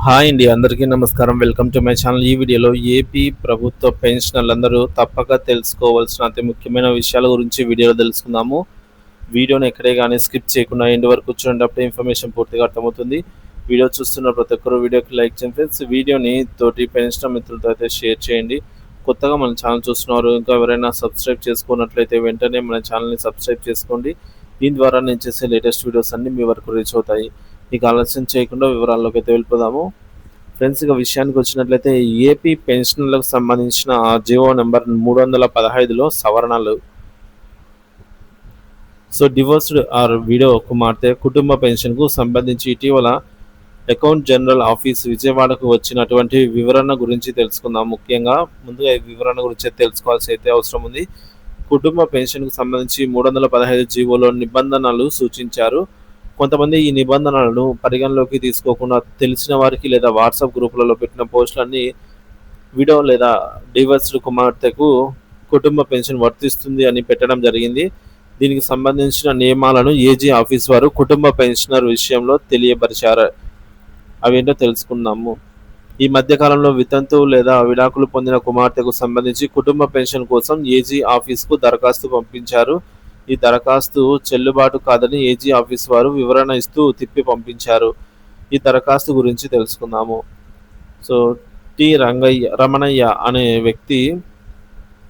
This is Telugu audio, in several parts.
హాయ్ అండి, అందరికీ నమస్కారం. Welcome to my channel. ఈ వీడియోలో ఏపీ ప్రభుత్వ పెన్షనర్లందరూ తప్పక తెలుసుకోవాల్సిన అతి ముఖ్యమైన విషయాల గురించి వీడియోలో తెలుసుకుందాము. వీడియోని ఎక్కడే కానీ స్కిప్ చేయకుండా ఎండ్ వరకు చూడేటప్పుడు ఇన్ఫర్మేషన్ పూర్తిగా అర్థమవుతుంది. వీడియో చూస్తున్న ప్రతి ఒక్కరు వీడియోకి లైక్ చేయండి ఫ్రెండ్స్. వీడియోని తోటి పెన్షనర్ మిత్రులతో అయితే షేర్ చేయండి. కొత్తగా మన ఛానల్ చూస్తున్నారు, ఇంకా ఎవరైనా సబ్స్క్రైబ్ చేసుకున్నట్లయితే వెంటనే మన ఛానల్ని సబ్స్క్రైబ్ చేసుకోండి. దీని ద్వారా నేను చేసే లేటెస్ట్ వీడియోస్ అన్నీ మీ వరకు రీచ్ అవుతాయి. ఇక ఆలస్యం చేయకుండా వివరాల్లోకి అయితే వెళ్ళిపోదాము. ఫ్రెండ్స్, ఇక విషయానికి వచ్చినట్లయితే ఏపీ పెన్షన్లకు సంబంధించిన జీవో నెంబర్ 315లో సవరణలు. డివోర్స్డ్ ఆర్ విడో కుమార్తె కుటుంబ పెన్షన్కు సంబంధించి ఇటీవల అకౌంట్ జనరల్ ఆఫీస్ విజయవాడకు వచ్చినటువంటి వివరణ గురించి తెలుసుకుందాం. ముఖ్యంగా ముందుగా ఈ వివరణ గురించి తెలుసుకోవాల్సి అయితే అవసరం ఉంది. కుటుంబ పెన్షన్కు సంబంధించి 315 జీవోలో నిబంధనలు సూచించారు. కొంతమంది ఈ నిబంధనలను పరిగణలోకి తీసుకోకుండా తెలిసిన వారికి లేదా వాట్సాప్ గ్రూపులలో పెట్టిన పోస్టులన్నీ విడో లేదా డివోర్స్డ్ కుమార్తెకు కుటుంబ పెన్షన్ వర్తిస్తుంది అని పెట్టడం జరిగింది. దీనికి సంబంధించిన నియమాలను ఏజీ ఆఫీస్ వారు కుటుంబ పెన్షనర్ విషయంలో తెలియపరిచారు. అవేంటో తెలుసుకుందాము. ఈ మధ్యకాలంలో వితంతువు లేదా విడాకులు పొందిన కుమార్తెకు సంబంధించి కుటుంబ పెన్షన్ కోసం ఏజీ ఆఫీస్కు దరఖాస్తు పంపించారు. ఈ దరఖాస్తు చెల్లుబాటు కాదని ఏజీ ఆఫీస్ వారు వివరణ ఇస్తూ తిప్పి పంపించారు. ఈ దరఖాస్తు గురించి తెలుసుకుందాము. సో టి రమణయ్య అనే వ్యక్తి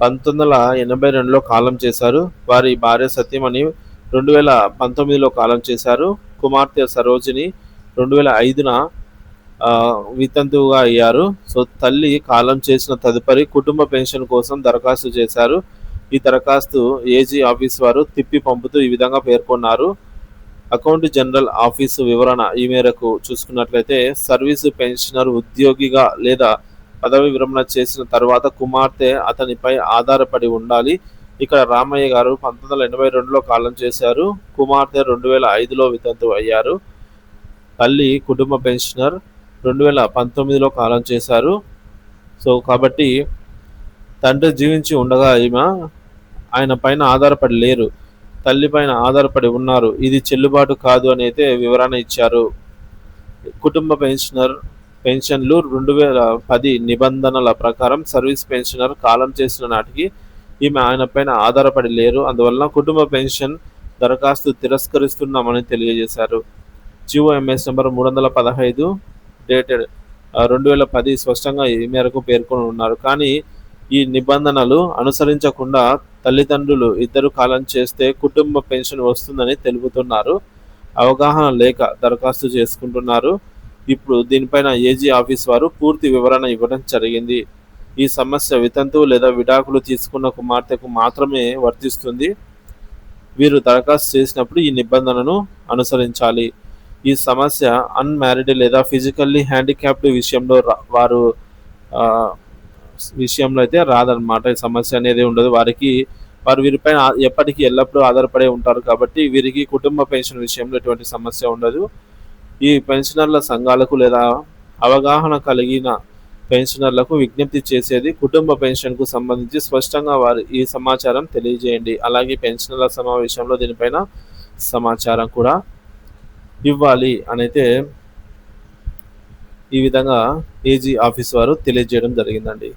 1982లో కాలం చేశారు. వారి భార్య సత్యమణి 2019లో కాలం చేశారు. కుమార్తె సరోజిని 2005న వితంతువుగా అయ్యారు. సో తల్లి కాలం చేసిన తదుపరి కుటుంబ పెన్షన్ కోసం దరఖాస్తు చేశారు. ఈ దరఖాస్తు ఏజీ ఆఫీస్ వారు తిప్పి పంపుతూ ఈ విధంగా పేర్కొన్నారు. అకౌంట్ జనరల్ ఆఫీసు వివరణ ఈ మేరకు చూసుకున్నట్లయితే సర్వీసు పెన్షనర్ ఉద్యోగిగా లేదా పదవి విరమణ చేసిన తర్వాత కుమార్తె అతనిపై ఆధారపడి ఉండాలి. ఇక్కడ రామయ్య గారు 1982లో కాలం చేశారు. కుమార్తె 2005లో వితంతు అయ్యారు. తల్లి కుటుంబ పెన్షనర్ 2019లో కాలం చేశారు. సో కాబట్టి తండ్రి జీవించి ఉండగా ఆయన పైన ఆధారపడి లేరు, తల్లి పైన ఆధారపడి ఉన్నారు. ఇది చెల్లుబాటు కాదు అని అయితే వివరణ ఇచ్చారు. కుటుంబ పెన్షన్లు 2010 నిబంధనల ప్రకారం సర్వీస్ పెన్షనర్ కాలం చేసిన నాటికి ఆయన పైన ఆధారపడి లేరు. అందువలన కుటుంబ పెన్షన్ దరఖాస్తు తిరస్కరిస్తున్నామని తెలియజేశారు. జీఓఎంఎస్ నెంబర్ 315 డేటెడ్ 2010 స్పష్టంగా ఈ మేరకు పేర్కొని ఉన్నారు. కానీ ఈ నిబంధనలు అనుసరించకుండా తల్లిదండ్రులు ఇద్దరు కాలం చేస్తే కుటుంబ పెన్షన్ వస్తుందని తెలుపుతున్నారు. అవగాహన లేక దరఖాస్తు చేసుకుంటున్నారు. ఇప్పుడు దీనిపైన ఏజీ ఆఫీస్ వారు పూర్తి వివరణ ఇవ్వడం జరిగింది. ఈ సమస్య వితంతువు లేదా విడాకులు తీసుకున్న కుమార్తెకు మాత్రమే వర్తిస్తుంది. వీరు దరఖాస్తు చేసినప్పుడు ఈ నిబంధనను అనుసరించాలి. ఈ సమస్య అన్మ్యారీడ్ లేదా ఫిజికల్లీ హ్యాండిక్యాప్డ్ వారు విషయంలో అయితే రాదనమాట. ఈ సమస్య అనేది ఉండదు. వారు వీరిపైన ఎప్పటికీ ఎల్లప్పుడూ ఆధారపడే ఉంటారు. కాబట్టి వీరికి కుటుంబ పెన్షన్ విషయంలో ఎటువంటి సమస్య ఉండదు. ఈ పెన్షనర్ల సంఘాలకు లేదా అవగాహన కలిగిన పెన్షనర్లకు విజ్ఞప్తి చేసేది, కుటుంబ పెన్షన్కు సంబంధించి స్పష్టంగా వారు ఈ సమాచారం తెలియజేయండి. అలాగే పెన్షనర్ల సమావేశంలో దీనిపైన సమాచారం కూడా ఇవ్వాలి అనైతే ఈ విధంగా ఏజీ ఆఫీస్ వారు తెలియజేయడం జరిగిందండి.